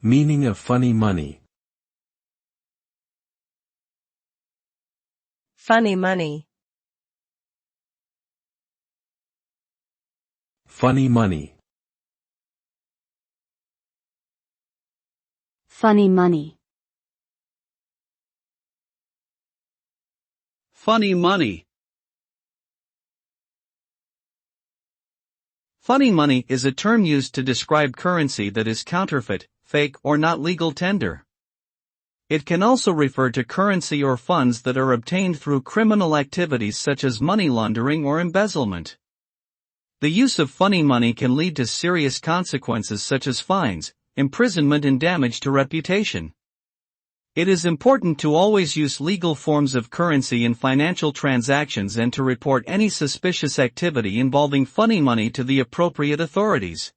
Meaning of funny money. Funny money. Funny money. Funny money. Funny money. Funny money is a term used to describe currency that is counterfeit, fake, or not legal tender. It can also refer to currency or funds that are obtained through criminal activities such as money laundering or embezzlement. The use of funny money can lead to serious consequences such as fines, imprisonment, and damage to reputation. It is important to always use legal forms of currency in financial transactions and to report any suspicious activity involving funny money to the appropriate authorities.